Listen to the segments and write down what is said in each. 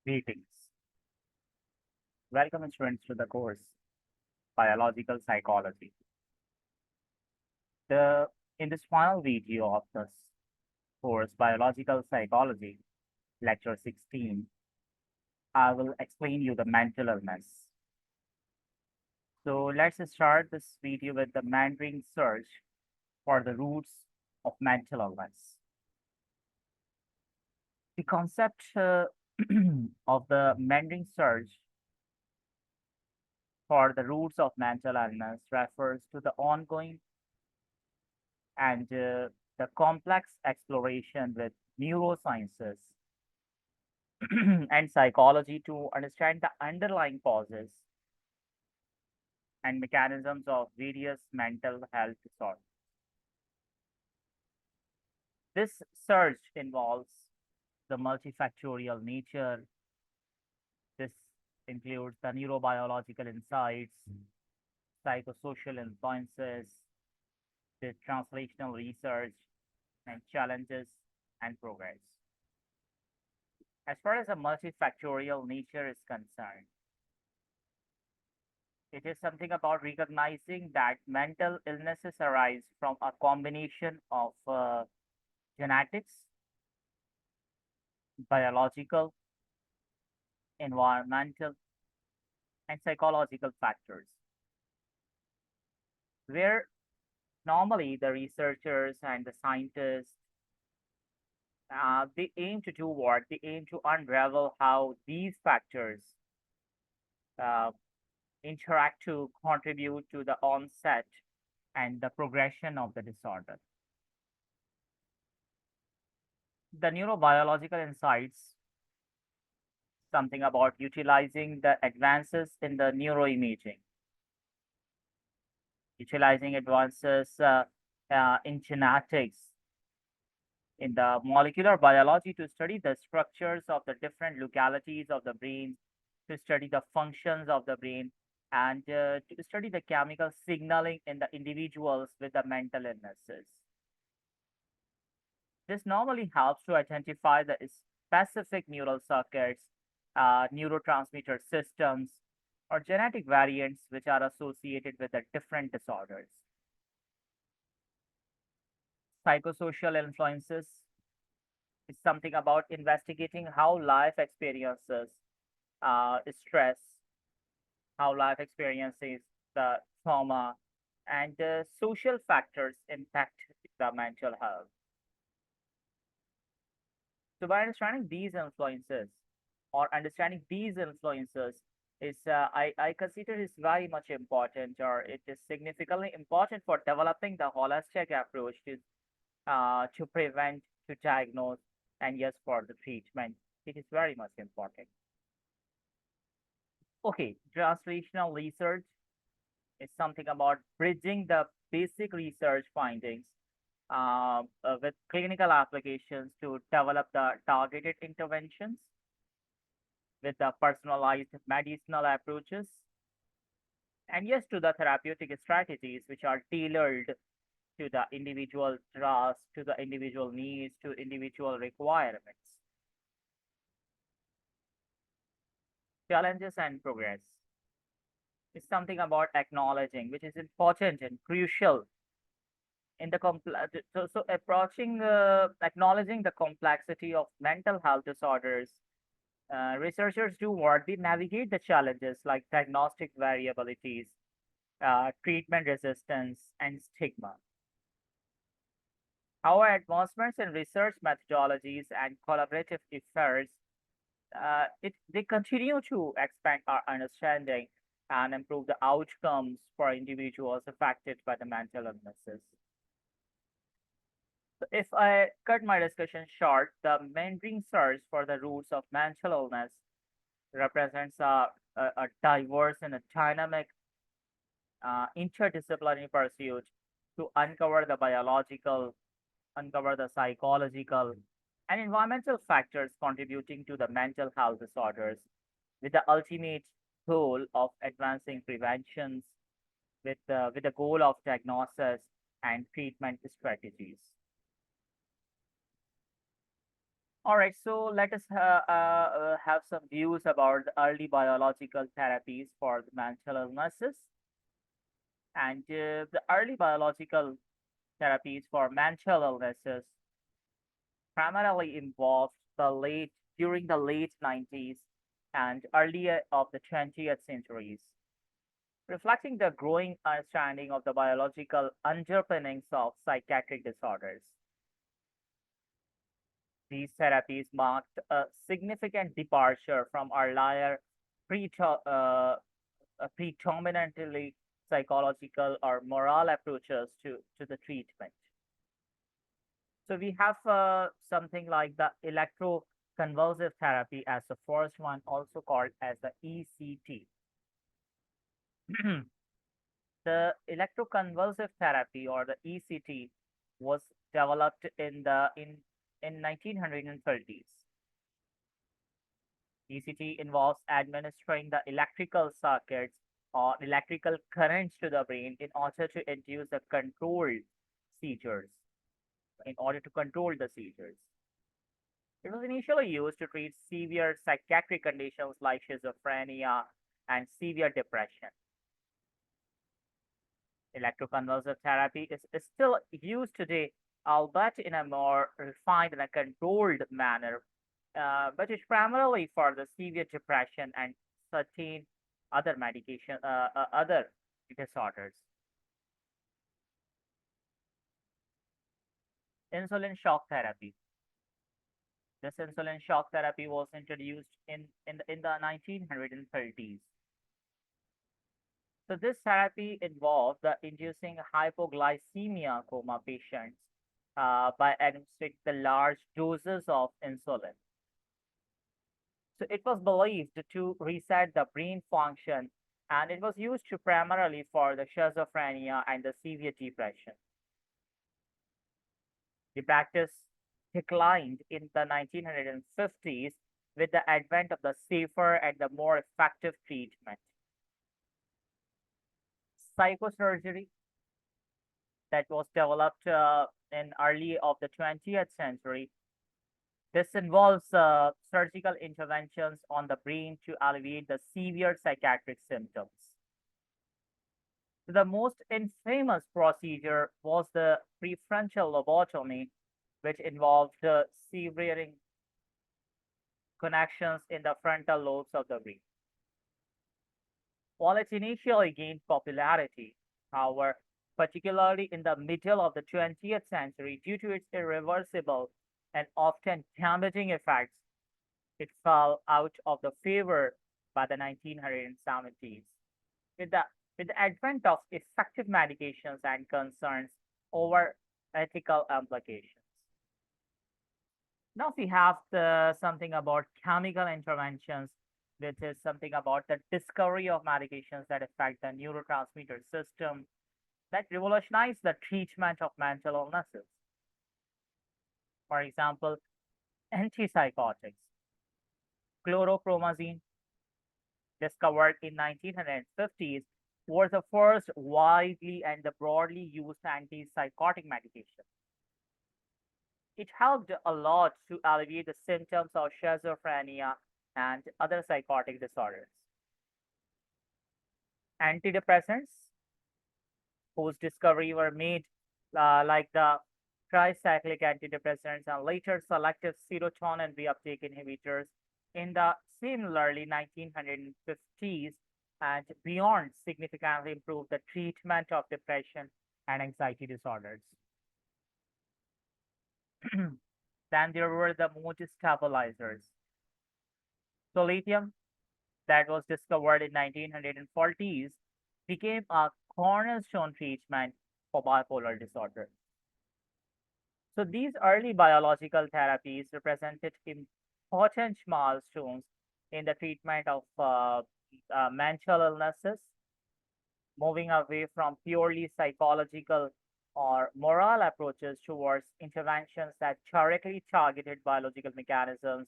Greetings. Welcome, students, to the course Biological Psychology. The In this final video of this course Biological Psychology, Lecture 16, I will explain you the mental illness. So let's start this video with the meandering search for the roots of mental illness. The concept of the meandering search for the roots of mental illness refers to the ongoing and the complex exploration with neurosciences and psychology to understand the underlying causes and mechanisms of various mental health disorders. This search involves the multifactorial nature. This includes the neurobiological insights, psychosocial influences, the translational research, and challenges and progress. As far as the multifactorial nature is concerned, it is something about recognizing that mental illnesses arise from a combination of genetics, biological, environmental, and psychological factors, where normally the researchers and the scientists they aim to do what? They aim to unravel how these factors uh, interact to contribute to the onset and the progression of the disorder. The neurobiological insights, something about utilizing the advances in the neuroimaging, utilizing advances in genetics, in the molecular biology to study the structures of the different localities of the brain, to study the functions of the brain, and to study the chemical signaling in the individuals with the mental illnesses. This normally helps to identify the specific neural circuits, neurotransmitter systems, or genetic variants which are associated with the different disorders. Psychosocial influences is something about investigating how life experiences stress, how life experiences the trauma, and social factors impact the mental health. So by understanding these influences or understanding these influences is I consider is very much important, or it is significantly important for developing the holistic approach to prevent, to diagnose, and yes, for the treatment. It is very much important. Okay, translational research is something about bridging the basic research findings with clinical applications to develop the targeted interventions with the personalized medicinal approaches, and yes, to the therapeutic strategies which are tailored to the individual trust, to the individual needs, to individual requirements. Challenges and progress is something about acknowledging, which is important and crucial in the so approaching acknowledging the complexity of mental health disorders. Researchers do what? They navigate the challenges like diagnostic variabilities, treatment resistance, and stigma. However, advancements in research methodologies and collaborative efforts, they continue to expand our understanding and improve the outcomes for individuals affected by the mental illnesses. So if I cut my discussion short, the meandering search for the roots of mental illness represents a diverse and a dynamic interdisciplinary pursuit to uncover the biological, uncover the psychological, and environmental factors contributing to the mental health disorders, with the ultimate goal of advancing preventions, with the goal of diagnosis and treatment strategies. All right, so let us have some views about the early biological therapies for the mental illnesses. And the early biological therapies for mental illnesses primarily involved during the late 90s and earlier of the 20th centuries, reflecting the growing understanding of the biological underpinnings of psychiatric disorders. These therapies marked a significant departure from earlier predominantly psychological or moral approaches to the treatment. So we have something like the electroconvulsive therapy as the first one, also called as the ECT. The electroconvulsive therapy or the ECT was developed in 1930s. ECT involves administering the electrical circuits or electrical currents to the brain in order to induce the controlled seizures, in order to control the seizures. It was initially used to treat severe psychiatric conditions like schizophrenia and severe depression. Electroconvulsive therapy is still used today, albeit in a more refined and a controlled manner, but it's primarily for the severe depression and certain other disorders. Insulin shock therapy. This insulin shock therapy was introduced in the 1930s. So this therapy involved the inducing hypoglycemia coma patients by administering the large doses of insulin. So it was believed to reset the brain function, and it was used to primarily for the schizophrenia and the severe depression. The practice declined in the 1950s with the advent of the safer and the more effective treatment. Psychosurgery that was developed in early of the 20th century. This involves surgical interventions on the brain to alleviate the severe psychiatric symptoms. The most infamous procedure was the prefrontal lobotomy, which involved severing connections in the frontal lobes of the brain. While it initially gained popularity, however, particularly in the middle of the 20th century, due to its irreversible and often damaging effects, it fell out of the favor by the 1970s. With the, with the advent of effective medications and concerns over ethical implications. Now we have something about chemical interventions, which is something about the discovery of medications that affect the neurotransmitter system that revolutionize the treatment of mental illnesses. For example, antipsychotics. Chlorpromazine, discovered in 1950s, was the first widely and broadly used antipsychotic medication. It helped a lot to alleviate the symptoms of schizophrenia and other psychotic disorders. Antidepressants, whose discovery were made like the tricyclic antidepressants and later selective serotonin reuptake inhibitors in the similarly 1950s and beyond significantly improved the treatment of depression and anxiety disorders. Then there were the mood stabilizers. So lithium, that was discovered in 1940s, became a cornerstone treatment for bipolar disorder. So these early biological therapies represented important milestones in the treatment of mental illnesses, moving away from purely psychological or moral approaches towards interventions that directly targeted biological mechanisms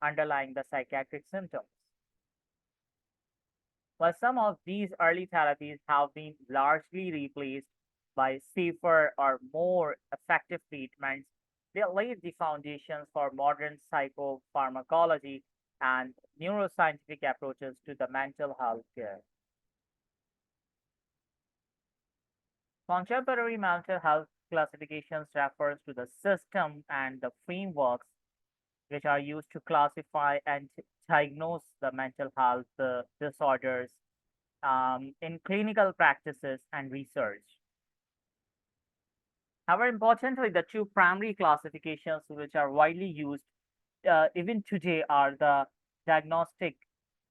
underlying the psychiatric symptoms. While some of these early therapies have been largely replaced by safer or more effective treatments, They laid the foundations for modern psychopharmacology and neuroscientific approaches to the mental health care. Contemporary mental health classifications refers to the system and the frameworks which are used to classify and diagnose the mental health disorders in clinical practices and research. However, importantly, the two primary classifications which are widely used even today are the Diagnostic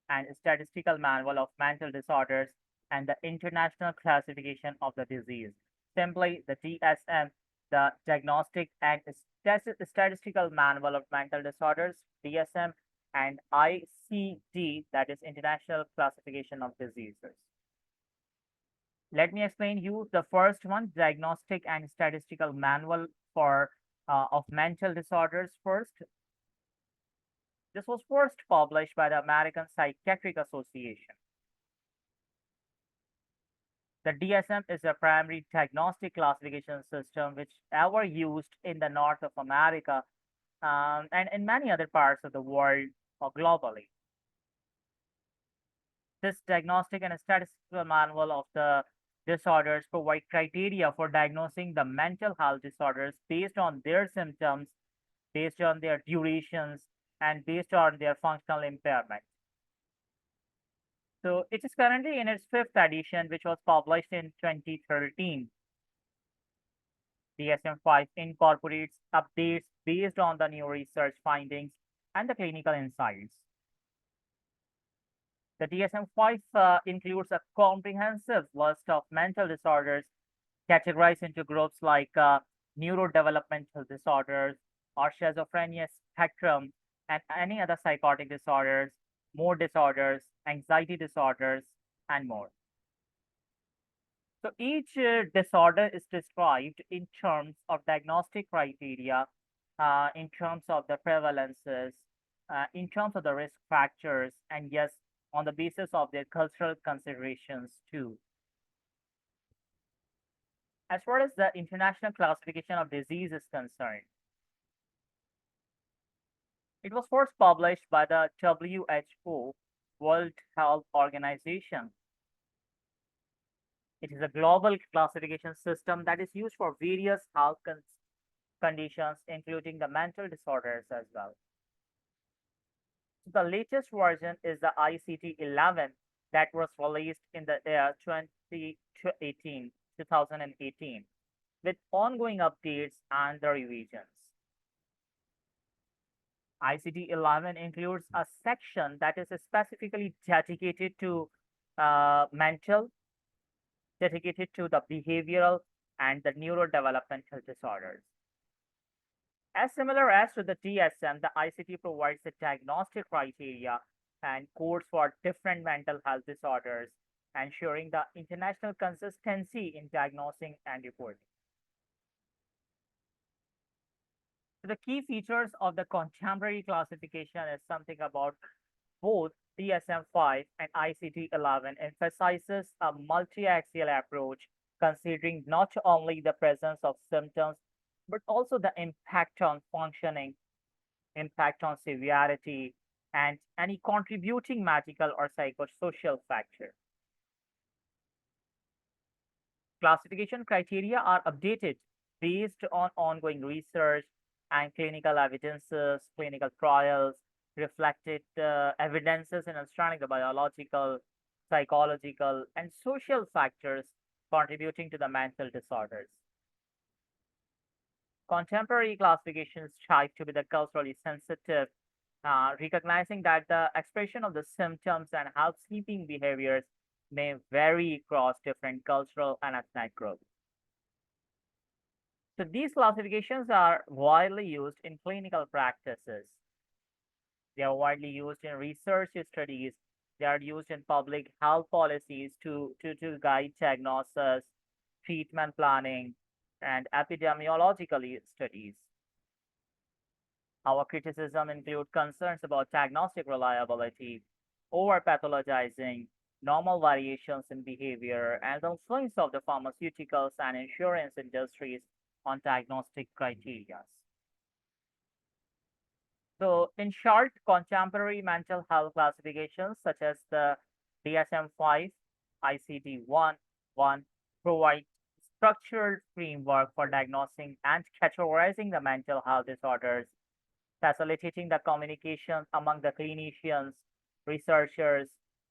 and Statistical Manual of Mental Disorders and the International Classification of the Disease. Simply, the DSM, the Diagnostic and Statistical Manual of Mental Disorders, DSM, and ICD, that is International Classification of Diseases. Let me explain you the first one, Diagnostic and Statistical Manual for of Mental Disorders first. This was first published by the American Psychiatric Association. The DSM is a primary diagnostic classification system which ever used in the North of America and in many other parts of the world or globally. This diagnostic and statistical manual of the disorders provide criteria for diagnosing the mental health disorders based on their symptoms, based on their durations, and based on their functional impairment. So it is currently in its fifth edition, which was published in 2013. DSM-5 incorporates updates based on the new research findings and the clinical insights. The DSM-5 includes a comprehensive list of mental disorders categorized into groups like neurodevelopmental disorders or schizophrenia spectrum and any other psychotic disorders, mood disorders, anxiety disorders, and more. So each disorder is described in terms of diagnostic criteria, in terms of the prevalences, in terms of the risk factors, and yes, on the basis of their cultural considerations too. As far as the International Classification of Disease is concerned, it was first published by the WHO, World Health Organization. It is a global classification system that is used for various health conditions, including the mental disorders as well. The latest version is the ICD-11 that was released in the year 2018, with ongoing updates and the revisions. ICD-11 includes a section that is specifically dedicated to mental, dedicated to the behavioral and the neurodevelopmental disorders. As similar as to the DSM, the ICD provides the diagnostic criteria and codes for different mental health disorders, ensuring the international consistency in diagnosing and reporting. So the key features of the contemporary classification is something about both DSM-5 and ICD-11 emphasizes a multi-axial approach, considering not only the presence of symptoms, but also the impact on functioning, impact on severity, and any contributing medical or psychosocial factor. Classification criteria are updated based on ongoing research and clinical evidences, clinical trials, reflected evidences in understanding the biological, psychological, and social factors contributing to the mental disorders. Contemporary classifications strive to be the culturally sensitive, recognizing that the expression of the symptoms and health-seeking behaviors may vary across different cultural and ethnic groups. So these classifications are widely used in clinical practices. They are widely used in research studies. They are used in public health policies to guide diagnosis, treatment planning, and epidemiological studies. Our criticism include concerns about diagnostic reliability, over-pathologizing, normal variations in behavior, and the influence of the pharmaceuticals and insurance industries on diagnostic criteria. So, in short, contemporary mental health classifications such as the DSM-5, ICD-1, 1 provide structured framework for diagnosing and categorizing the mental health disorders, facilitating the communication among the clinicians, researchers,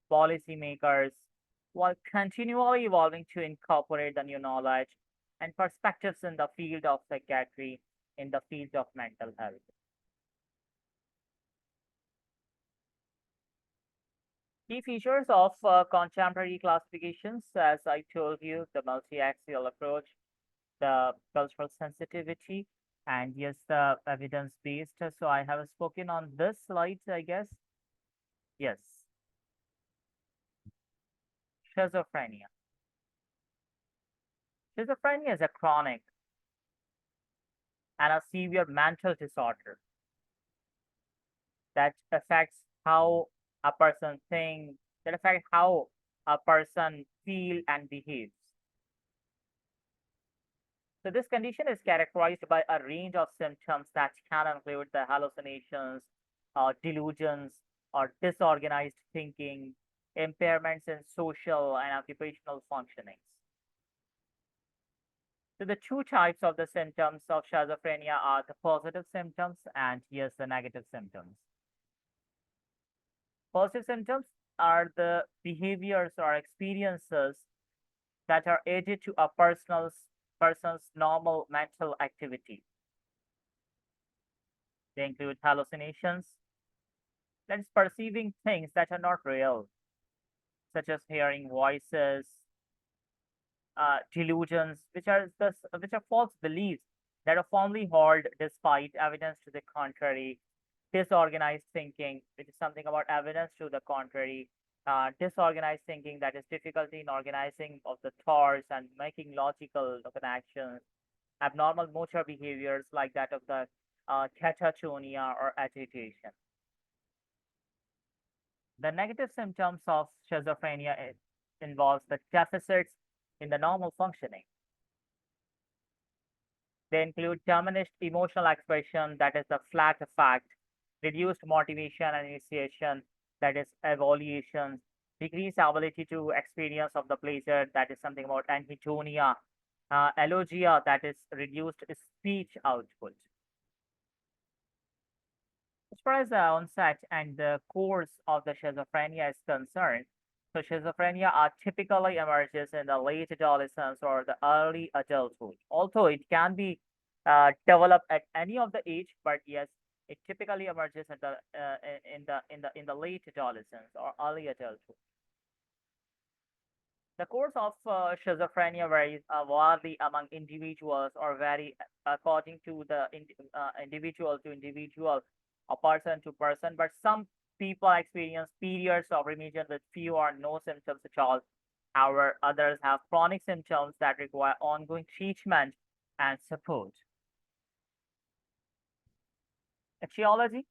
policymakers, while continually evolving to incorporate the new knowledge and perspectives in the field of psychiatry, in the field of mental health. Key features of contemporary classifications, as I told you, the multi-axial approach, the cultural sensitivity, and yes, the evidence-based. So I have spoken on this slide, I guess. Yes, schizophrenia. Schizophrenia is a chronic and a severe mental disorder that affects how a person thinks, that affects how a person feel and behaves. So this condition is characterized by a range of symptoms that can include the hallucinations, delusions, or disorganized thinking, impairments in social and occupational functionings. So the two types of the symptoms of schizophrenia are the positive symptoms and yes, the negative symptoms. Positive symptoms are the behaviors or experiences that are added to a person's normal mental activity. They include hallucinations, that is perceiving things that are not real, such as hearing voices, delusions, which are false beliefs that are firmly held despite evidence to the contrary, disorganized thinking, which is something about evidence to the contrary, disorganized thinking, that is difficulty in organizing of the thoughts and making logical connections, abnormal motor behaviors like that of the catatonia or agitation. The negative symptoms of schizophrenia involves the deficits in the normal functioning. They include diminished emotional expression, that is the flat effect, reduced motivation and initiation, that is evaluation, decreased ability to experience of the pleasure, that is something about anhedonia, alogia, that is reduced speech output. As far as the onset and the course of the schizophrenia is concerned, so schizophrenia typically emerges in the late adolescence or the early adulthood. Although it can be developed at any of the age, but yes, it typically emerges at the in the late adolescence or early adulthood. The course of schizophrenia varies wildly among individuals or vary according to the individual to individual or person to person, but some people experience periods of remission with few or no symptoms at all. However, others have chronic symptoms that require ongoing treatment and support. Etiology.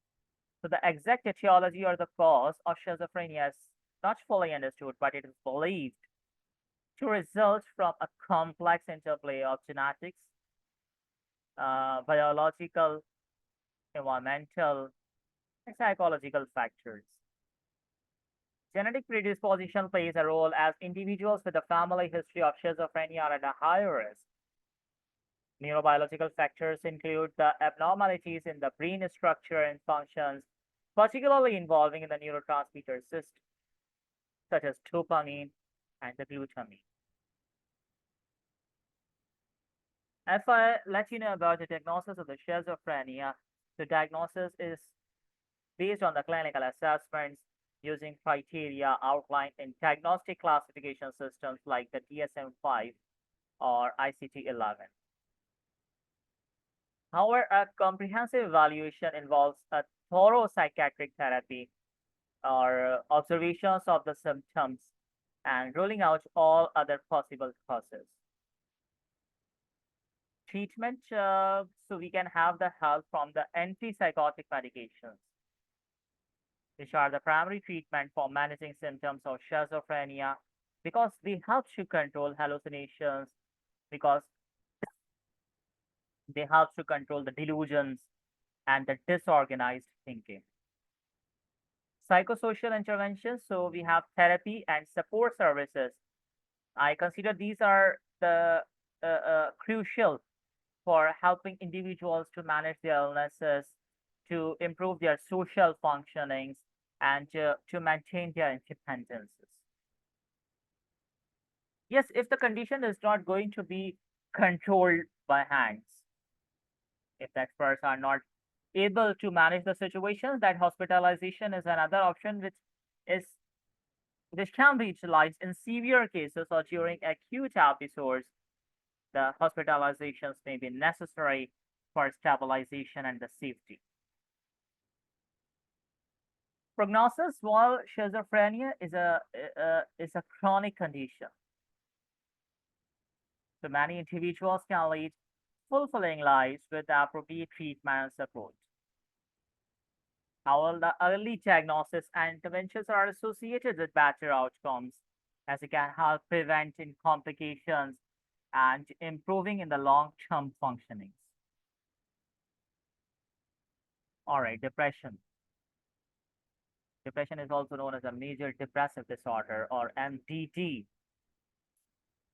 So the exact etiology or the cause of schizophrenia is not fully understood, but it is believed to result from a complex interplay of genetics, biological, environmental, and psychological factors. Genetic predisposition plays a role as individuals with a family history of schizophrenia are at a higher risk. Neurobiological factors include the abnormalities in the brain structure and functions, particularly involving in the neurotransmitter system, such as dopamine and the glutamine. If I let you know about the diagnosis of the schizophrenia, the diagnosis is based on the clinical assessments using criteria outlined in diagnostic classification systems like the DSM-5 or ICD-11. However, a comprehensive evaluation involves a thorough psychiatric therapy or observations of the symptoms and ruling out all other possible causes. Treatment, so we can have the help from the antipsychotic medications, which are the primary treatment for managing symptoms of schizophrenia because they help to control hallucinations, because they help to control the delusions, and the disorganized thinking. Psychosocial interventions, so we have therapy and support services. I consider these are the crucial for helping individuals to manage their illnesses, to improve their social functionings, and to maintain their independences. Yes, if the condition is not going to be controlled by hands, if the experts are not able to manage the situations, that hospitalization is another option is which can be utilized in severe cases or during acute episodes. The hospitalizations may be necessary for stabilization and the safety. Prognosis, while schizophrenia is a chronic condition, so many individuals can lead fulfilling lives with appropriate treatment and support. However, the early diagnosis and interventions are associated with better outcomes, as it can help preventing complications and improving in the long-term functionings. All right, depression. Depression is also known as a major depressive disorder or MDD.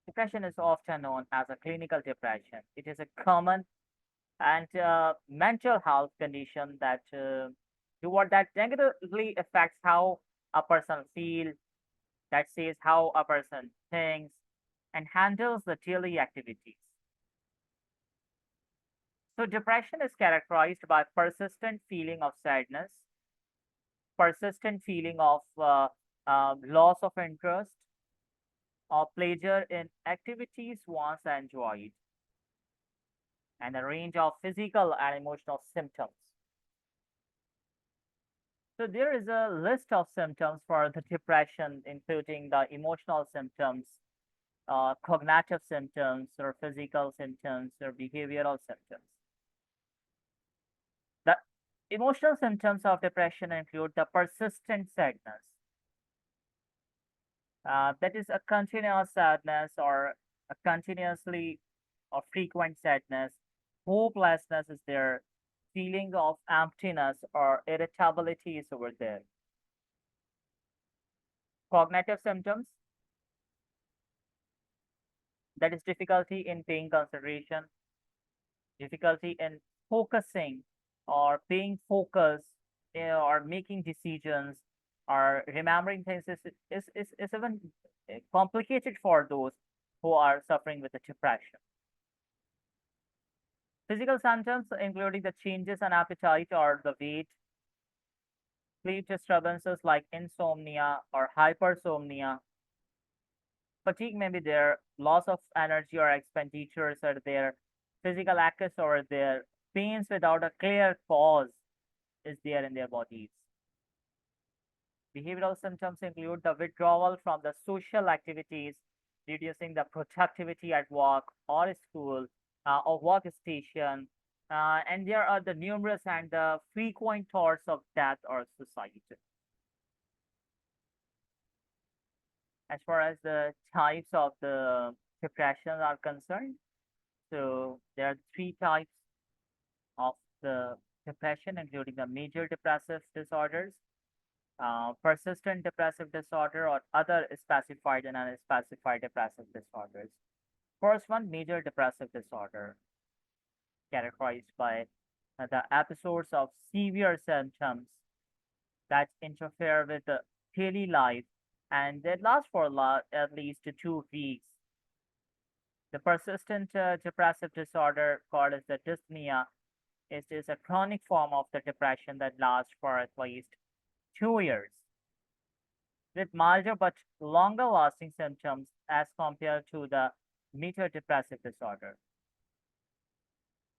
Depression is often known as a clinical depression. It is a common and mental health condition that negatively affects how a person feels, that says how a person thinks, and handles the daily activities. So depression is characterized by persistent feeling of sadness, persistent feeling of loss of interest or pleasure in activities once enjoyed, and a range of physical and emotional symptoms. So there is a list of symptoms for the depression, including the emotional symptoms, cognitive symptoms, or physical symptoms, or behavioral symptoms. The emotional symptoms of depression include the persistent sadness, that is a continuous sadness or a continuously or frequent sadness. Hopelessness is there. Feeling of emptiness or irritability is over there. Cognitive symptoms, that is difficulty in paying consideration, difficulty in focusing or paying focus, or making decisions or remembering things is even complicated for those who are suffering with the depression. Physical symptoms including the changes in appetite or the weight, sleep disturbances like insomnia or hypersomnia, fatigue may be there, loss of energy or expenditures are there, physical aches are there, pains without a clear cause is there in their bodies. Behavioral symptoms include the withdrawal from the social activities, reducing the productivity at work or school or workstation, and there are the numerous and the frequent thoughts of death or suicide. As far as the types of the depression are concerned, so there are three types of the depression, including the major depressive disorders, persistent depressive disorder, or other specified and unspecified depressive disorders. First one, major depressive disorder, characterized by the episodes of severe symptoms that interfere with the daily life and they last for at least 2 weeks. The persistent depressive disorder, called as the dyspnea, is a chronic form of the depression that lasts for at least 2 years, with milder but longer lasting symptoms as compared to the major depressive disorder.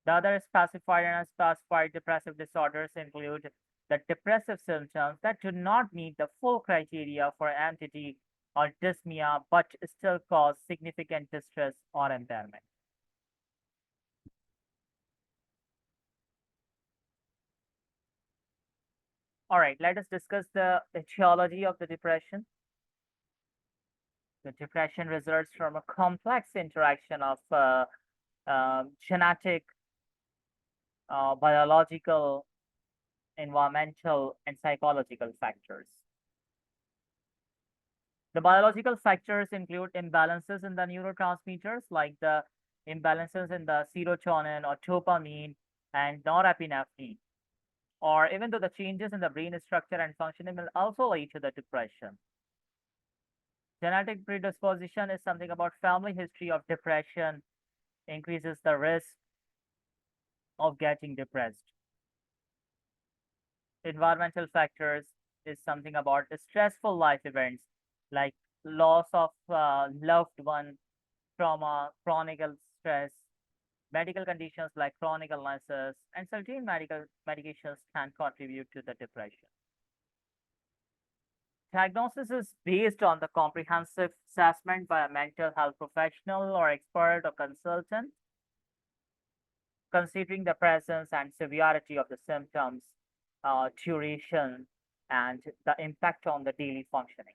The other specified and unspecified depressive disorders include the depressive symptoms that do not meet the full criteria for MDD or dyspnea but still cause significant distress or impairment. All right, let us discuss the etiology of the depression. The depression results from a complex interaction of genetic, biological, environmental, and psychological factors. The biological factors include imbalances in the neurotransmitters, like the imbalances in the serotonin or dopamine and norepinephrine, or even though the changes in the brain structure and functioning will also lead to the depression. Genetic predisposition is something about family history of depression increases the risk of getting depressed. Environmental factors is something about the stressful life events like loss of loved one, trauma, chronic stress, medical conditions like chronic illnesses, and certain medical medications can contribute to the depression. Diagnosis is based on the comprehensive assessment by a mental health professional or expert or consultant, considering the presence and severity of the symptoms, duration, and the impact on the daily functioning.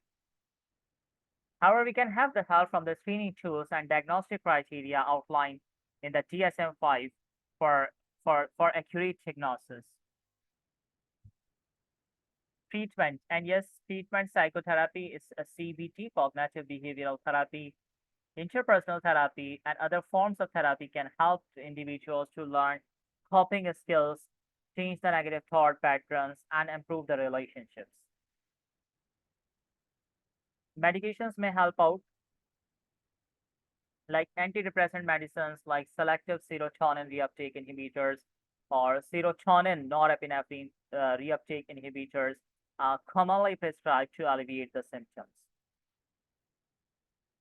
However, we can have the help from the screening tools and diagnostic criteria outlined in the DSM-5 for, for accurate diagnosis. Treatment, and yes, treatment psychotherapy is a CBT, cognitive behavioral therapy, interpersonal therapy, and other forms of therapy can help individuals to learn coping skills, change the negative thought patterns, and improve the relationships. Medications may help out, like antidepressant medicines like selective serotonin reuptake inhibitors or serotonin norepinephrine reuptake inhibitors are commonly prescribed to alleviate the symptoms.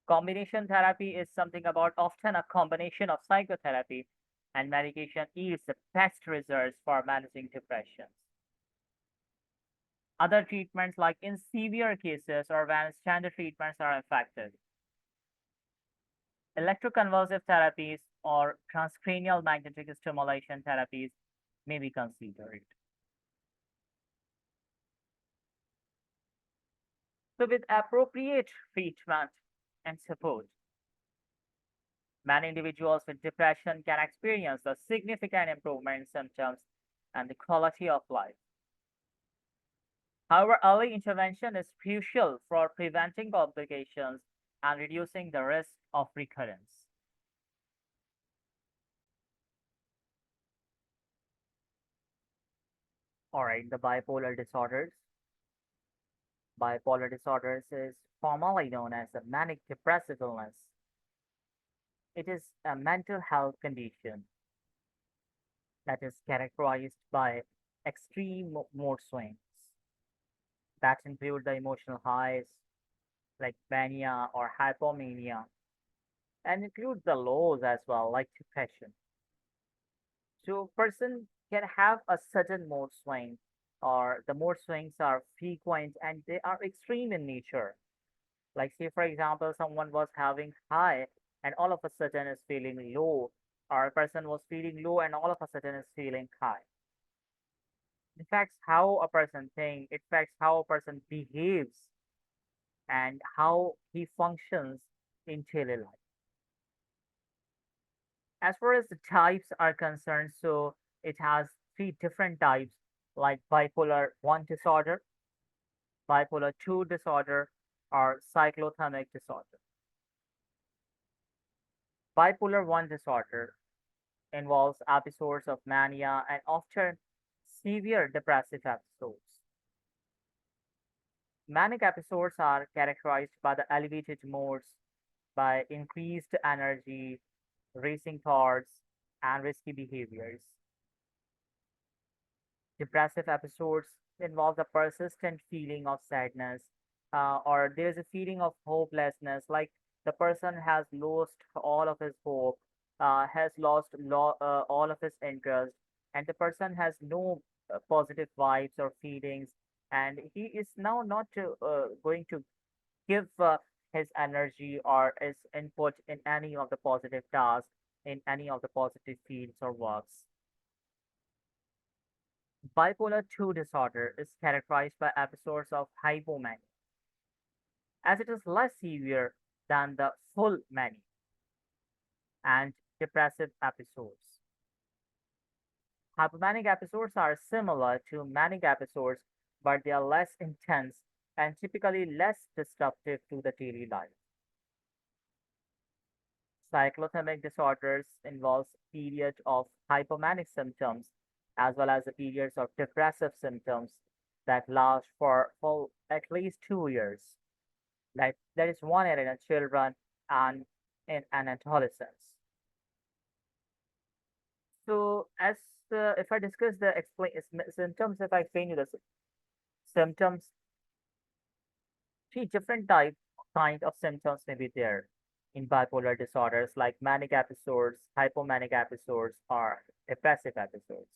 Combination therapy is something about often a combination of psychotherapy and medication yields the best results for managing depression. Other treatments, like in severe cases or when standard treatments are effective, electroconvulsive therapies or transcranial magnetic stimulation therapies may be considered. So, with appropriate treatment and support, many individuals with depression can experience a significant improvement in symptoms and the quality of life. However, early intervention is crucial for preventing complications and reducing the risk of recurrence. All right, the bipolar disorders. Bipolar disorders is formally known as a manic depressive illness. It is a mental health condition that is characterized by extreme mood swings that include the emotional highs like mania or hypomania and include the lows as well, like depression. So person can have a sudden mood swing or the mood swings are frequent and they are extreme in nature. Like say for example, someone was having high and all of a sudden is feeling low, or a person was feeling low and all of a sudden is feeling high. It affects how a person thinks, it affects how a person behaves and how he functions in daily life. As far as the types are concerned, so it has three different types like bipolar 1 disorder, bipolar 2 disorder, or cyclothymic disorder. Bipolar 1 disorder involves episodes of mania and often severe depressive episodes. Manic episodes are characterized by the elevated moods, by increased energy, racing thoughts, and risky behaviors. Depressive episodes involve a persistent feeling of sadness, or there is a feeling of hopelessness, like the person has lost all of his hope, has lost all of his interest, and the person has no positive vibes or feelings, and he is now not going to give his energy or his input in any of the positive tasks, in any of the positive fields or works. Bipolar 2 disorder is characterized by episodes of hypomania, as it is less severe than the full mania and depressive episodes. Hypomanic episodes are similar to manic episodes, but they are less intense and typically less disruptive to the daily life. Cyclothymic disorders involves period of hypomanic symptoms as well as the periods of depressive symptoms that last for at least 2 years. Like there is one area in children and in adolescents. So as if I discuss the symptoms, if I explain you the symptoms, three different kind of symptoms may be there in bipolar disorders like manic episodes, hypomanic episodes, or depressive episodes.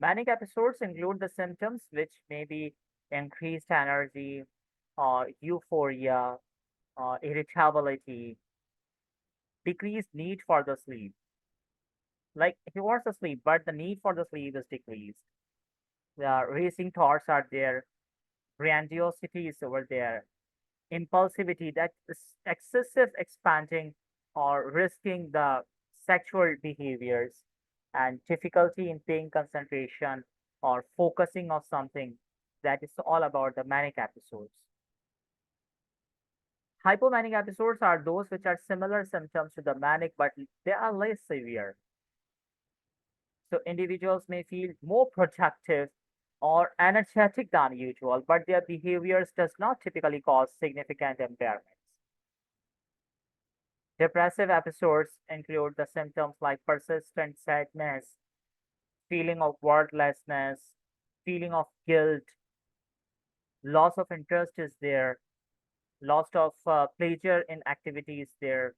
Manic episodes include the symptoms which may be increased energy, or euphoria, or irritability, decreased need for the sleep. Like he wants to sleep, but the need for the sleep is decreased. The racing thoughts are there, grandiosity is over there, impulsivity, that is excessive expanding or risking the sexual behaviors, and difficulty in paying concentration or focusing on something. That is all about the manic episodes. Hypomanic episodes are those which are similar symptoms to the manic, but they are less severe. So individuals may feel more productive or energetic than usual, but their behaviors does not typically cause significant impairments. Depressive episodes include the symptoms like persistent sadness, feeling of worthlessness, feeling of guilt, loss of interest is there, loss of pleasure in activities there,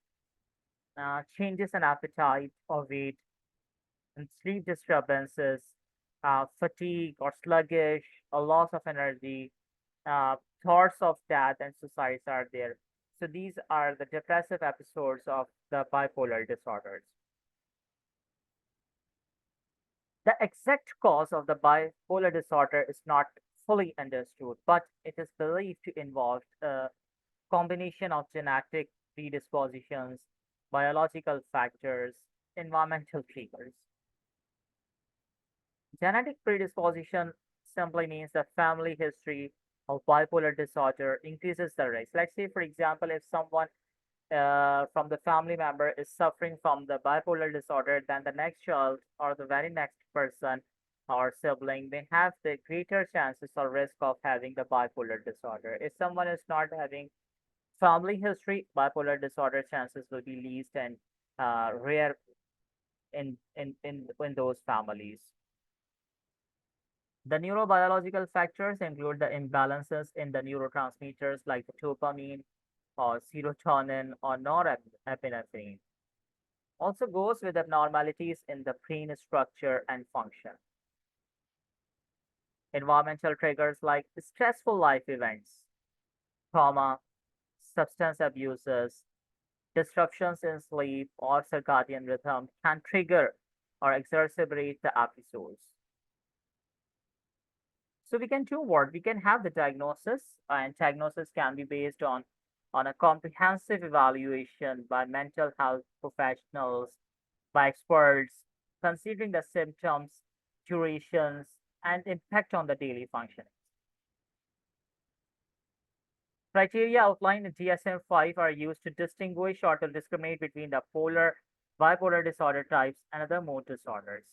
changes in appetite or weight, and sleep disturbances, fatigue or sluggish, a loss of energy, uh, thoughts of death and suicides are there. So these are the depressive episodes of the bipolar disorders. The exact cause of the bipolar disorder is not fully understood, but it is believed to involve a combination of genetic predispositions, biological factors, environmental triggers. Genetic predisposition simply means the family history of bipolar disorder increases the risk. Let's say, for example, if someone from the family member is suffering from the bipolar disorder, then the next child or the very next person or sibling may have the greater chances or risk of having the bipolar disorder. If someone is not having family history, bipolar disorder chances will be least and rare in those families. The neurobiological factors include the imbalances in the neurotransmitters like the dopamine or serotonin or norepinephrine. Also goes with abnormalities in the brain structure and function. Environmental triggers like stressful life events, trauma, substance abuses, disruptions in sleep or circadian rhythm can trigger or exacerbate the episodes. So we can do what? We can have the diagnosis, and diagnosis can be based on a comprehensive evaluation by mental health professionals, by experts, considering the symptoms, durations, and impact on the daily functioning. Criteria outlined in DSM-5 are used to distinguish or to discriminate between the bipolar disorder types and other mood disorders.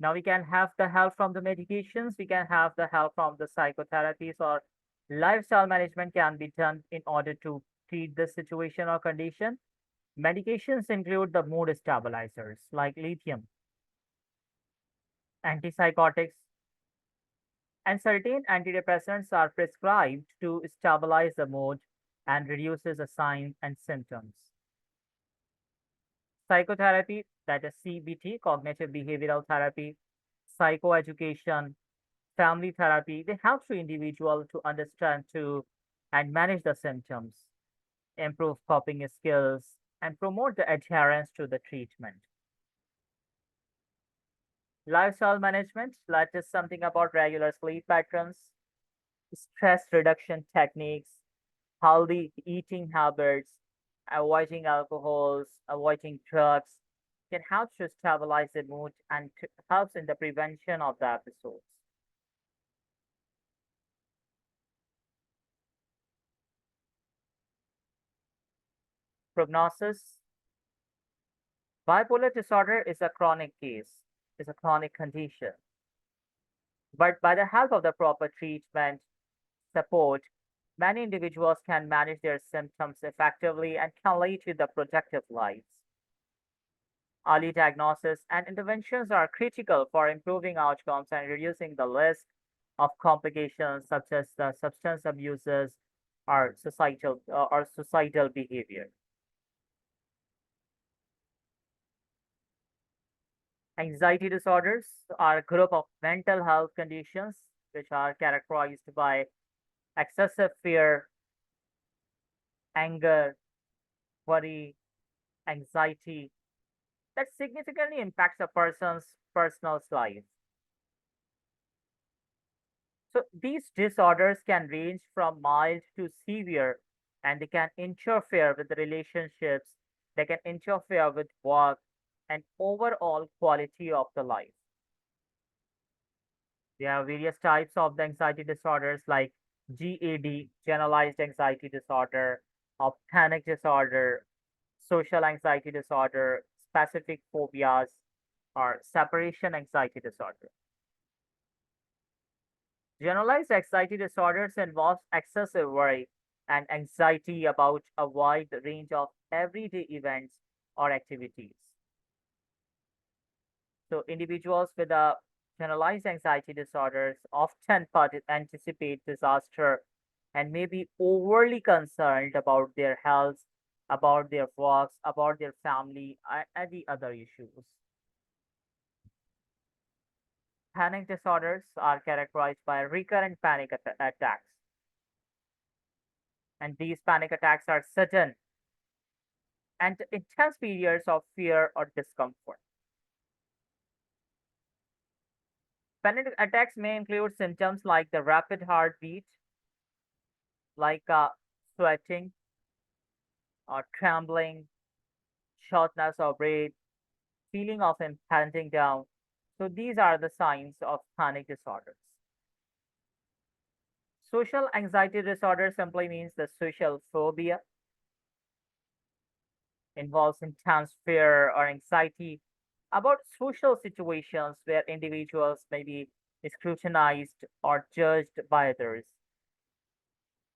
Now we can have the help from the medications, we can have the help from the psychotherapies, or lifestyle management can be done in order to treat this situation or condition. Medications include the mood stabilizers like lithium, antipsychotics, and certain antidepressants are prescribed to stabilize the mood and reduces the signs and symptoms. Psychotherapy, that is CBT, cognitive behavioral therapy, psychoeducation, family therapy, they help to individual to understand to and manage the symptoms, improve coping skills, and promote the adherence to the treatment. Lifestyle management, that is something about regular sleep patterns, stress reduction techniques, healthy eating habits, avoiding alcohols, avoiding drugs, can help to stabilize the mood and helps in the prevention of the episodes. Prognosis. Bipolar disorder is a chronic case, is a chronic condition. But by the help of the proper treatment, support, many individuals can manage their symptoms effectively and can lead to the productive lives. Early diagnosis and interventions are critical for improving outcomes and reducing the risk of complications such as the substance abuses or societal behavior. Anxiety disorders are a group of mental health conditions which are characterized by excessive fear, anger, worry, anxiety that significantly impacts a person's personal life. So these disorders can range from mild to severe and they can interfere with the relationships, they can interfere with work and overall quality of the life. There are various types of the anxiety disorders like GAD, generalized anxiety disorder, or panic disorder, social anxiety disorder, specific phobias, or separation anxiety disorder. Generalized anxiety disorders involves excessive worry and anxiety about a wide range of everyday events or activities. So individuals with a generalized anxiety disorders often anticipate disaster and may be overly concerned about their health, about their works, about their family, and the other issues. Panic disorders are characterized by recurrent panic attacks, and these panic attacks are sudden and intense periods of fear or discomfort. Panic attacks may include symptoms like the rapid heartbeat, like sweating or trembling, shortness of breath, feeling of impending down. So these are the signs of panic disorders. Social anxiety disorder simply means the social phobia involves intense fear or anxiety about social situations where individuals may be scrutinized or judged by others.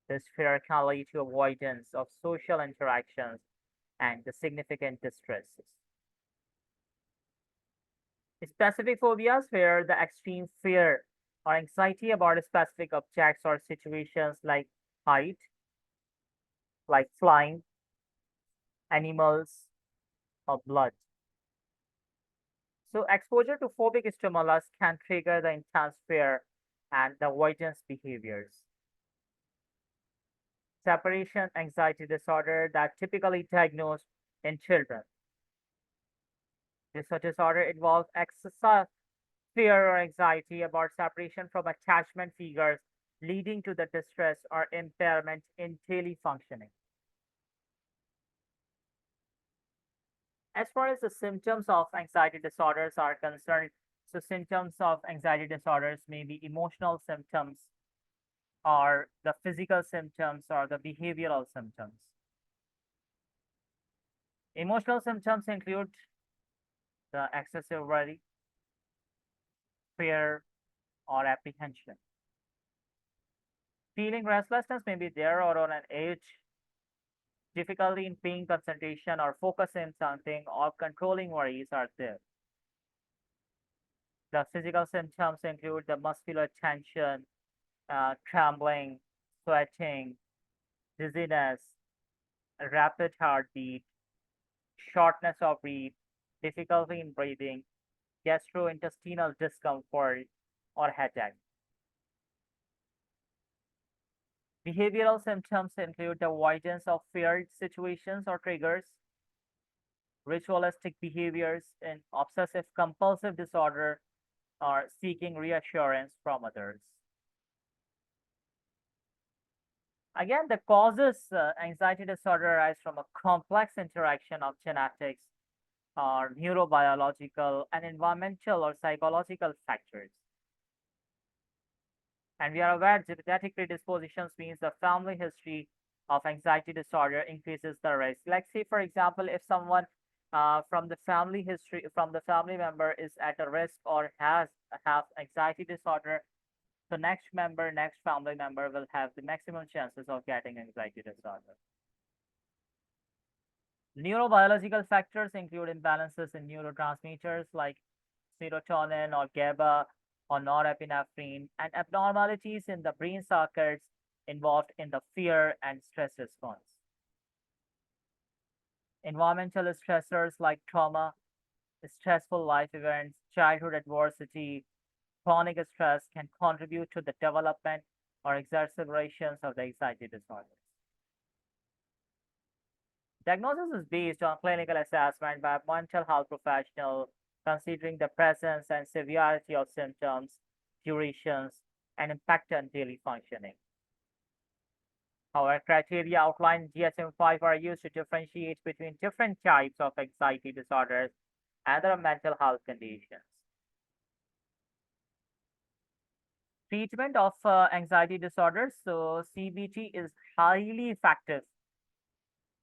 This fear can lead to avoidance of social interactions and the significant distresses. Specific phobias where the extreme fear or anxiety about specific objects or situations like height, like flying, animals, or blood. So exposure to phobic stimulus can trigger the intense fear and the avoidance behaviors. Separation anxiety disorder that typically diagnosed in children. This disorder involves excessive fear or anxiety about separation from attachment figures, leading to the distress or impairment in daily functioning. As far as the symptoms of anxiety disorders are concerned, so symptoms of anxiety disorders may be emotional symptoms or the physical symptoms or the behavioral symptoms. Emotional symptoms include the excessive worry, fear, or apprehension. Feeling restlessness may be there or on an edge, difficulty in paying concentration or focusing something or controlling worries are there. The physical symptoms include the muscular tension, trembling, sweating, dizziness, rapid heartbeat, shortness of breath, difficulty in breathing, gastrointestinal discomfort, or headache. Behavioral symptoms include the avoidance of feared situations or triggers, ritualistic behaviors, and obsessive compulsive disorder, or seeking reassurance from others. Again, the causes anxiety disorder arise from a complex interaction of genetics, are neurobiological and environmental or psychological factors. And we are aware genetic predispositions means the family history of anxiety disorder increases the risk. Like say, for example, if someone from the family history, from the family member is at a risk or have anxiety disorder, the next family member will have the maximum chances of getting anxiety disorder. Neurobiological factors include imbalances in neurotransmitters like serotonin or GABA or norepinephrine, and abnormalities in the brain circuits involved in the fear and stress response. Environmental stressors like trauma, stressful life events, childhood adversity, chronic stress can contribute to the development or exacerbations of the anxiety disorders. Diagnosis is based on clinical assessment by a mental health professional, considering the presence and severity of symptoms, durations, and impact on daily functioning. However, criteria outlined in DSM-5 are used to differentiate between different types of anxiety disorders and other mental health conditions. Treatment of anxiety disorders. So CBT is highly effective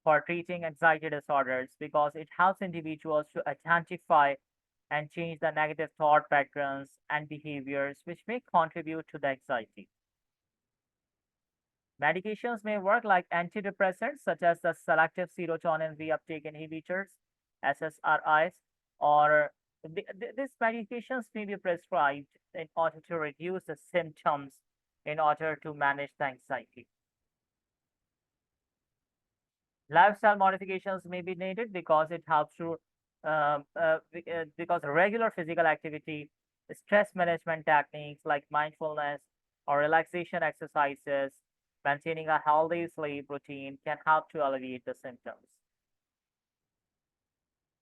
for treating anxiety disorders because it helps individuals to identify and change the negative thought patterns and behaviors which may contribute to the anxiety. Medications may work like antidepressants such as the selective serotonin reuptake inhibitors, SSRIs, or these medications may be prescribed in order to reduce the symptoms in order to manage the anxiety. Lifestyle modifications may be needed because it helps to because regular physical activity, stress management techniques like mindfulness or relaxation exercises, maintaining a healthy sleep routine can help to alleviate the symptoms.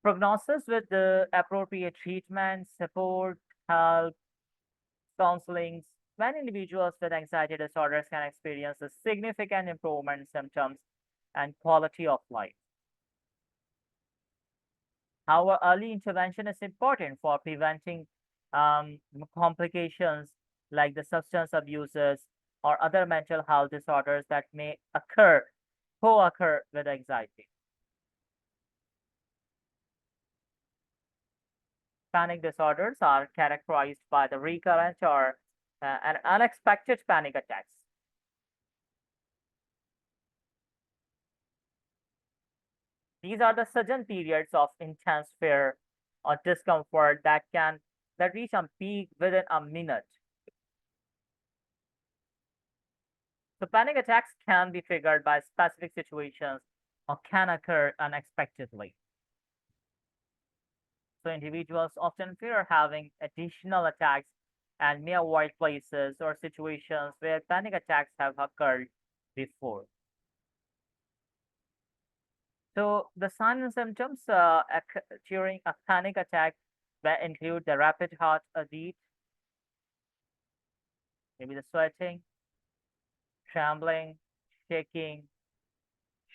Prognosis with the appropriate treatment, support, help, counseling. Many individuals with anxiety disorders can experience a significant improvement in symptoms and quality of life. However, early intervention is important for preventing complications like the substance abuses or other mental health disorders that may co-occur with anxiety. Panic disorders are characterized by the recurrent or an unexpected panic attacks. These are the sudden periods of intense fear or discomfort that reach a peak within a minute. So panic attacks can be triggered by specific situations or can occur unexpectedly. So individuals often fear having additional attacks and may avoid places or situations where panic attacks have occurred before. So the signs and symptoms during a panic attack include the rapid heartbeat, maybe the sweating, trembling, shaking,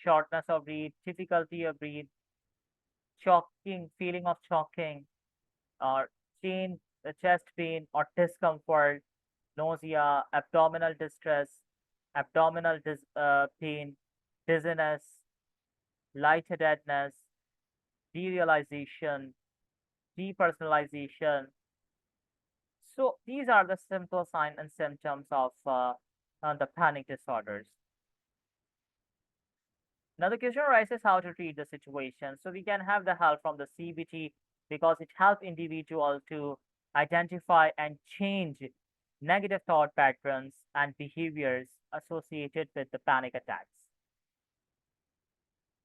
shortness of breath, difficulty of breath, choking, feeling of choking, or chest pain or discomfort, nausea, abdominal distress, pain, dizziness, lightheadedness, derealization, depersonalization. So these are the simple signs and symptoms of the panic disorders. Now the question arises how to treat the situation. So we can have the help from the CBT because it helps individuals to identify and change negative thought patterns and behaviors associated with the panic attacks.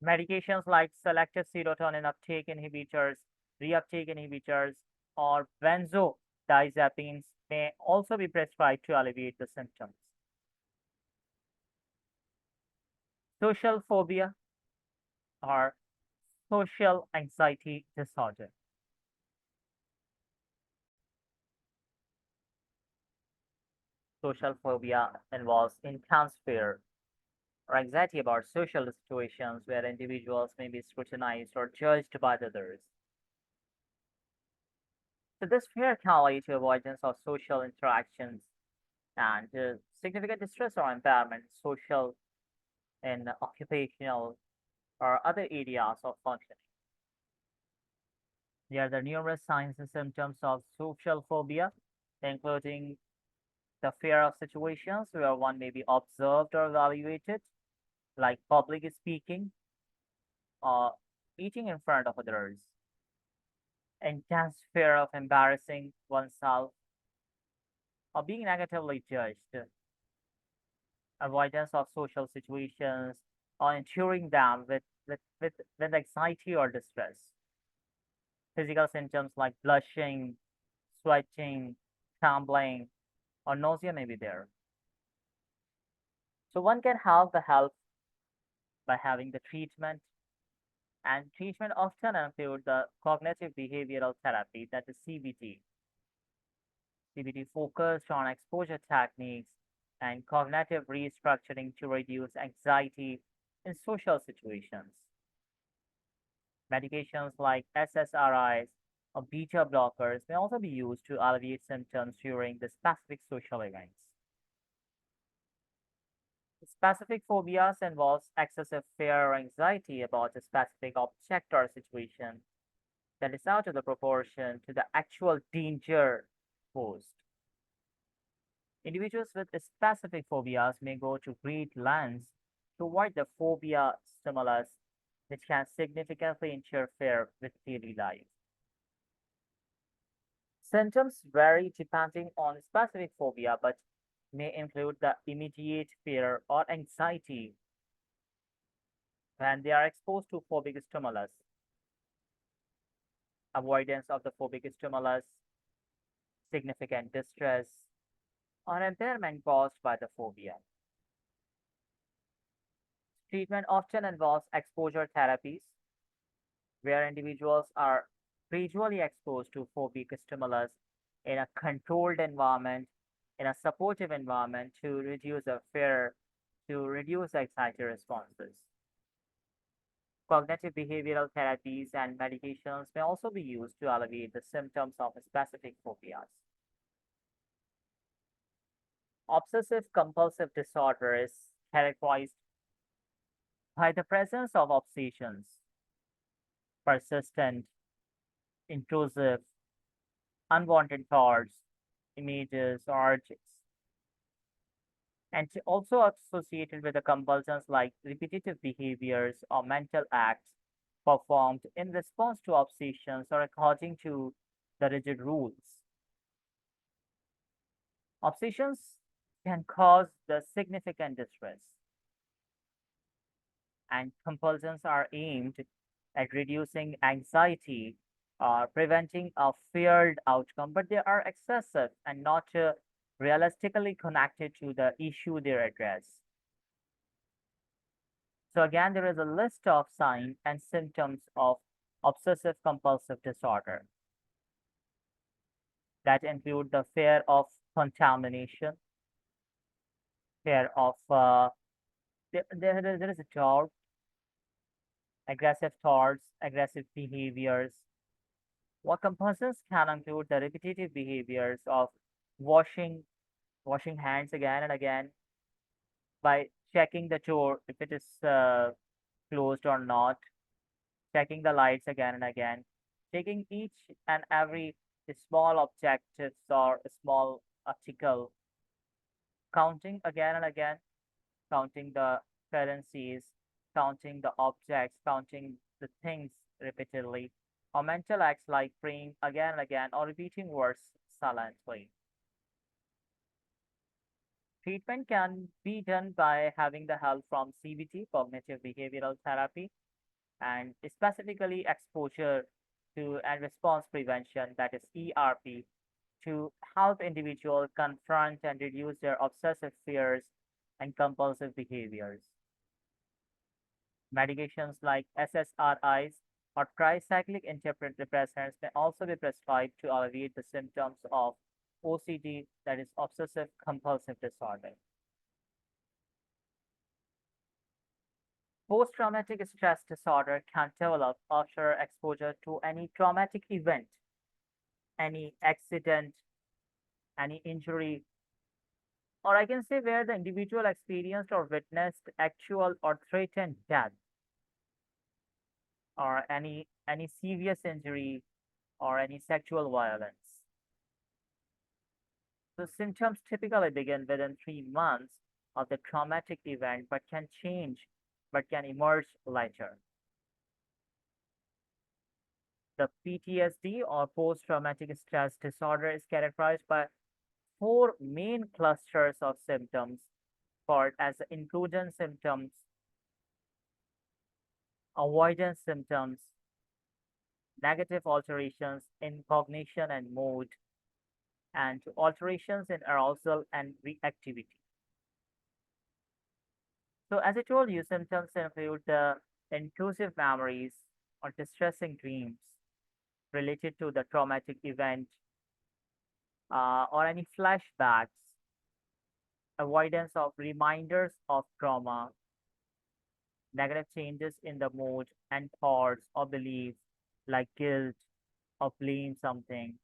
Medications like selective serotonin uptake inhibitors, reuptake inhibitors, or benzodiazepines may also be prescribed to alleviate the symptoms. Social phobia or social anxiety disorder. Social phobia involves intense fear or anxiety about social situations where individuals may be scrutinized or judged by others. So this fear can lead to avoidance of social interactions and significant distress or impairment, social and occupational or other areas of functioning. There are the numerous signs and symptoms of social phobia, including the fear of situations where one may be observed or evaluated, like public speaking or eating in front of others, intense fear of embarrassing oneself or being negatively judged, avoidance of social situations or enduring them with anxiety or distress. Physical symptoms like blushing, sweating, trembling, or nausea may be there. So one can have the help by having the treatment, and treatment often include the cognitive behavioral therapy, that is CBT. CBT focused on exposure techniques and cognitive restructuring to reduce anxiety in social situations. Medications like SSRIs or beta blockers may also be used to alleviate symptoms during the specific social events. Specific phobias involves excessive fear or anxiety about a specific object or situation that is out of the proportion to the actual danger posed. Individuals with specific phobias may go to great lengths to avoid the phobia stimulus, which can significantly interfere with daily life. Symptoms vary depending on specific phobia, but may include the immediate fear or anxiety when they are exposed to phobic stimulus, avoidance of the phobic stimulus, significant distress, or impairment caused by the phobia. Treatment often involves exposure therapies, where individuals are gradually exposed to phobic stimulus in a controlled environment, in a supportive environment to reduce the fear, to reduce anxiety responses. Cognitive behavioral therapies and medications may also be used to alleviate the symptoms of specific phobias. Obsessive compulsive disorder is characterized by the presence of obsessions, persistent, intrusive, unwanted thoughts, images, or urges, and also associated with the compulsions like repetitive behaviors or mental acts performed in response to obsessions or according to the rigid rules. Obsessions can cause the significant distress, and compulsions are aimed at reducing anxiety or preventing a feared outcome, but they are excessive and not realistically connected to the issue they address. So again, there is a list of signs and symptoms of obsessive compulsive disorder that include the fear of contamination, fear of there is a doubt, aggressive thoughts, aggressive behaviors. What compulsions can include the repetitive behaviors of washing washing hands again and again by checking the door if it is closed or not, checking the lights again and again, taking each and every small objectives or small article, counting again and again, counting the currencies, counting the objects, counting the things repeatedly, or mental acts like praying again and again or repeating words silently. Treatment can be done by having the help from CBT, cognitive behavioral therapy, and specifically exposure to and response prevention, that is ERP, to help individuals confront and reduce their obsessive fears and compulsive behaviors. Medications like SSRIs or tricyclic antidepressants may also be prescribed to alleviate the symptoms of OCD, that is obsessive compulsive disorder. Post-traumatic stress disorder can develop after exposure to any traumatic event, any accident, any injury, or I can say where the individual experienced or witnessed actual or threatened death, or any serious injury or any sexual violence. So symptoms typically begin within 3 months of the traumatic event, but can emerge later. The PTSD or post-traumatic stress disorder is characterized by four main clusters of symptoms called as inclusion symptoms, avoidance symptoms, negative alterations in cognition and mood, and alterations in arousal and reactivity. So as I told you, symptoms include the intrusive memories or distressing dreams related to the traumatic event, or any flashbacks, avoidance of reminders of trauma, negative changes in the mood and thoughts or beliefs like guilt or blame something.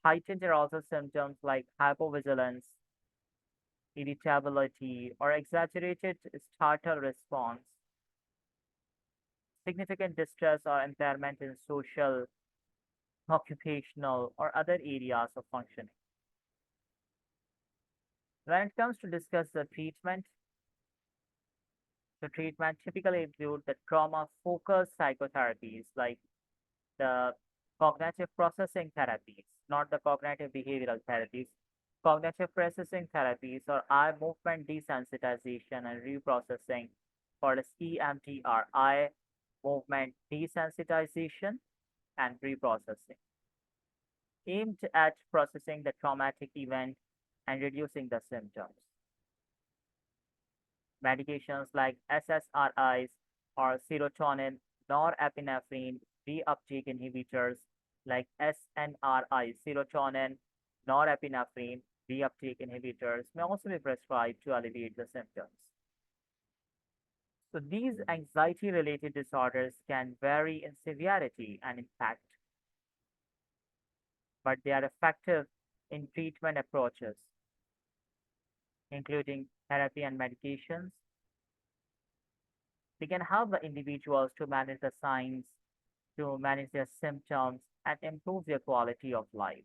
Heightened arousal symptoms like hypovigilance, irritability, or exaggerated startle response, significant distress or impairment in social, occupational, or other areas of functioning. When it comes to discuss the treatment, the treatment typically include the trauma-focused psychotherapies like the cognitive processing therapies, not the cognitive behavioral therapies. Cognitive processing therapies or eye movement desensitization and reprocessing, called as EMDR, eye movement desensitization and reprocessing, aimed at processing the traumatic event and reducing the symptoms. Medications like SSRIs or serotonin norepinephrine reuptake inhibitors like SNRI, serotonin norepinephrine reuptake inhibitors, may also be prescribed to alleviate the symptoms. So these anxiety-related disorders can vary in severity and impact, but they are effective in treatment approaches, including therapy and medications. They can help the individuals to manage the signs, to manage their symptoms, and improve their quality of life.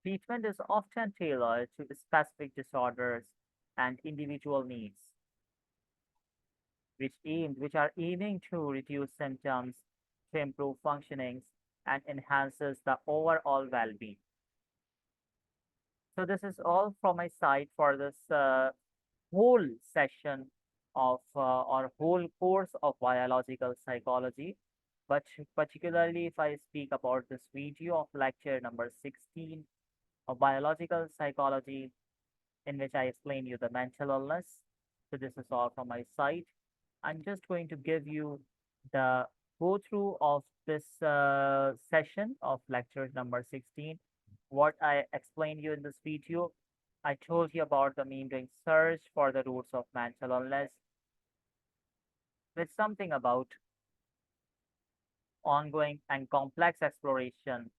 Treatment is often tailored to specific disorders and individual needs, which are aiming to reduce symptoms, to improve functionings, and enhances the overall well-being. So this is all from my side for this whole session of or whole course of biological psychology. But particularly if I speak about this video of lecture number 16 of biological psychology, in which I explain you the mental illness. So this is all from my side. I'm just going to give you the go through of this session of lecture number 16. What I explained you in this video, I told you about the meandering search for the roots of mental illness, with something about ongoing and complex exploration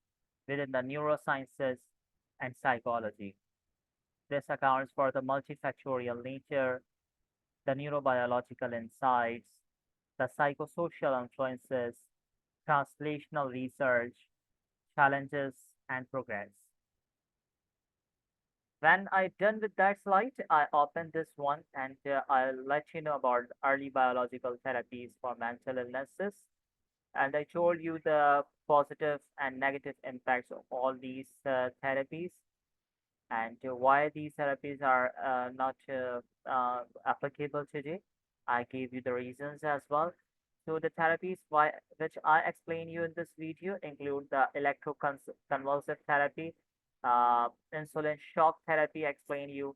within the neurosciences and psychology. This accounts for the multifactorial nature, the neurobiological insights, the psychosocial influences, translational research, challenges, and progress. When I done with that slide, I open this one and I'll let you know about early biological therapies for mental illnesses. And I told you the positive and negative impacts of all these therapies, and why these therapies are not applicable today. I gave you the reasons as well. So the therapies which I explain you in this video include the electroconvulsive therapy, insulin shock therapy, I explain you,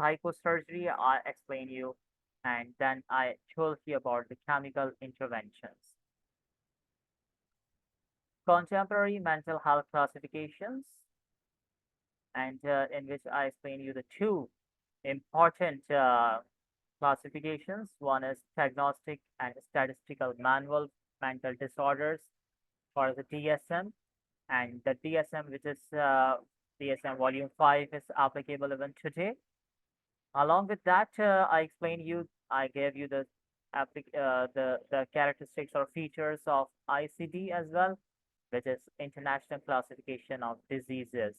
psychosurgery, I explain you, and then I told you about the chemical interventions. Contemporary mental health classifications, and in which I explain you the two important classifications. One is diagnostic and statistical manual mental disorders, for the DSM, and the DSM, which is DSM Volume 5, is applicable even today. Along with that, I gave you the the characteristics or features of ICD as well, which is International Classification of Diseases.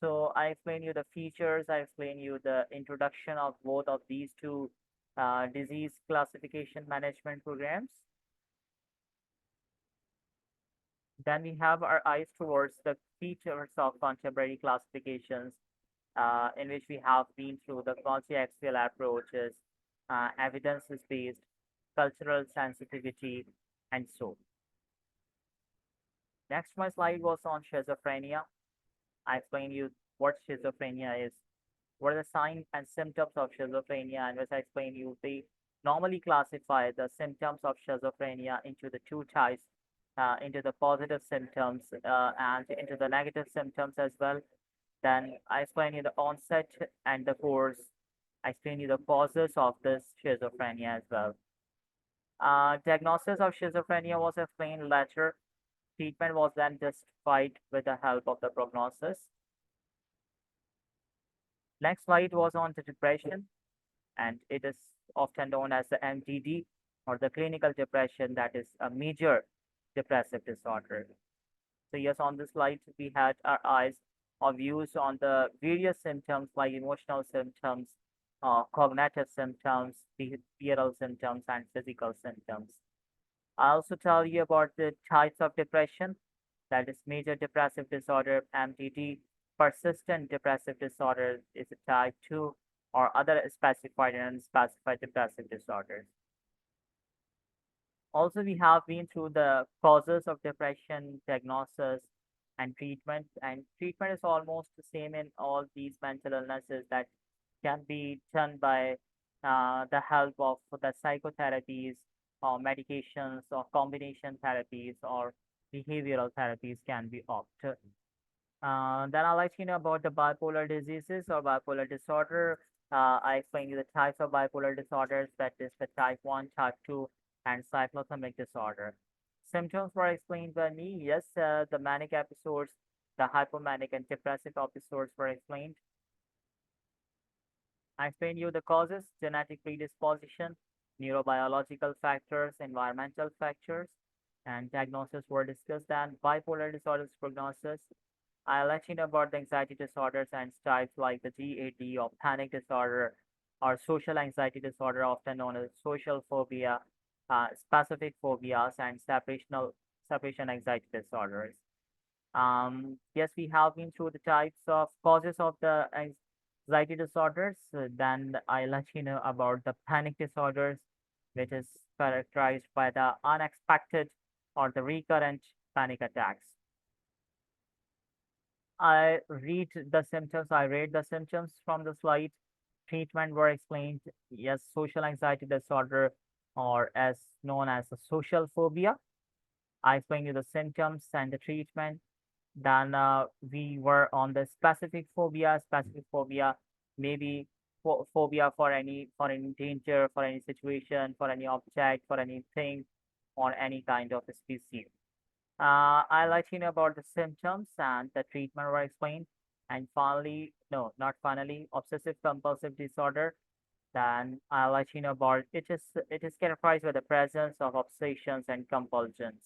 So I explain you the features, I explain you the introduction of both of these two disease classification management programs. Then we have our eyes towards the features of contemporary classifications, in which we have been through the multi-axial approaches, evidence-based, cultural sensitivity, and so. Next, my slide was on schizophrenia. I explained you what schizophrenia is, what are the signs and symptoms of schizophrenia, and which I explained you they normally classify the symptoms of schizophrenia into the two types, into the positive symptoms and into the negative symptoms as well. Then I explain you the onset and the course. I explain you the causes of this schizophrenia as well. Diagnosis of schizophrenia was explained later. Treatment was then justified with the help of the prognosis. Next slide was on the depression, and it is often known as the MDD or the clinical depression, that is a major depressive disorder. So yes, on this slide, we had our eyes or views on the various symptoms like emotional symptoms, cognitive symptoms, behavioral symptoms, and physical symptoms. I also tell you about the types of depression, that is major depressive disorder, MDD, persistent depressive disorder is a type 2, or other specified and unspecified depressive disorders. Also, we have been through the causes of depression, diagnosis, and treatment. And treatment is almost the same in all these mental illnesses, that can be done by the help of the psychotherapies or medications or combination therapies or behavioral therapies can be opted. Then I'll let you know about the bipolar diseases or bipolar disorder. I explain you the types of bipolar disorders, that is the type 1, type 2, and cyclothymic disorder. Symptoms were explained by me. Yes, the manic episodes, the hypomanic and depressive episodes were explained. I explained you the causes, genetic predisposition, neurobiological factors, environmental factors, and diagnosis were discussed, and bipolar disorders prognosis. I'll let you know about the anxiety disorders and types like the GAD or panic disorder or social anxiety disorder, often known as social phobia, specific phobias, and separation anxiety disorders. Yes, we have been through the types of causes of the anxiety disorders. Then I'll let you know about the panic disorders, which is characterized by the unexpected or the recurrent panic attacks. I read the symptoms from the slide. Treatment were explained. Yes, social anxiety disorder, or as known as a social phobia. I explained you the symptoms and the treatment. Then we were on the specific phobia. Specific phobia, maybe phobia for any danger, for any situation, for any object, for anything, or any kind of a species. I'll let you know about the symptoms and the treatment were explained. And finally, no, not finally, obsessive compulsive disorder. Then I'll let you know about it is characterized by the presence of obsessions and compulsions.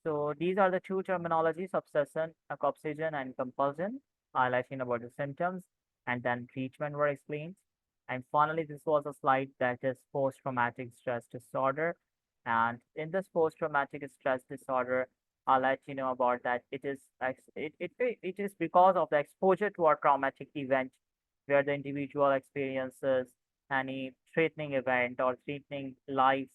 So these are the two terminologies, obsession and compulsion. I'll let you know about the symptoms, and then treatment were explained. And finally, this was a slide that is post-traumatic stress disorder. And in this post-traumatic stress disorder, I'll let you know about that. It is because of the exposure to a traumatic event where the individual experiences any threatening event or threatening life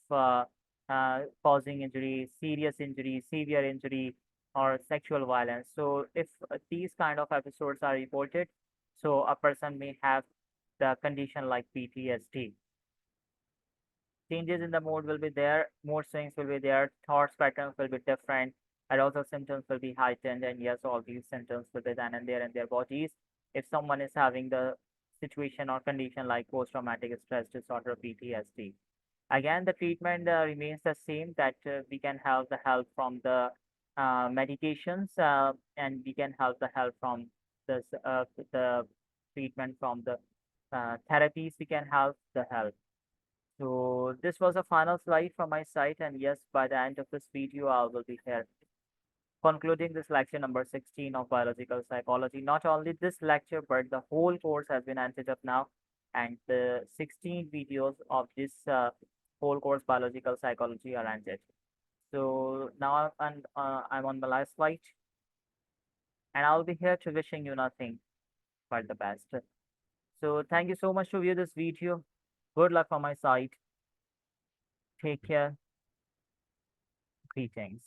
causing injury, serious injury, severe injury, or sexual violence. So if these kind of episodes are reported, so a person may have the condition like PTSD. Changes in the mood will be there, mood swings will be there, thoughts patterns will be different, and also symptoms will be heightened. And yes, all these symptoms will be then and there in their bodies. If someone is having the situation or condition like post-traumatic stress disorder, PTSD. Again, the treatment remains the same, that we can have the help from the medications, and we can have the help from the treatment from the therapies. We can have the help. So this was a final slide from my side, and yes, by the end of this video, I will be here concluding this lecture number 16 of biological psychology. Not only this lecture, but the whole course has been ended up now, and the 16 videos of this whole course biological psychology are ended. So now I'm on the last slide, and I'll be here to wishing you nothing but the best. So thank you so much to view this video. Good luck from my side. Take care. Greetings.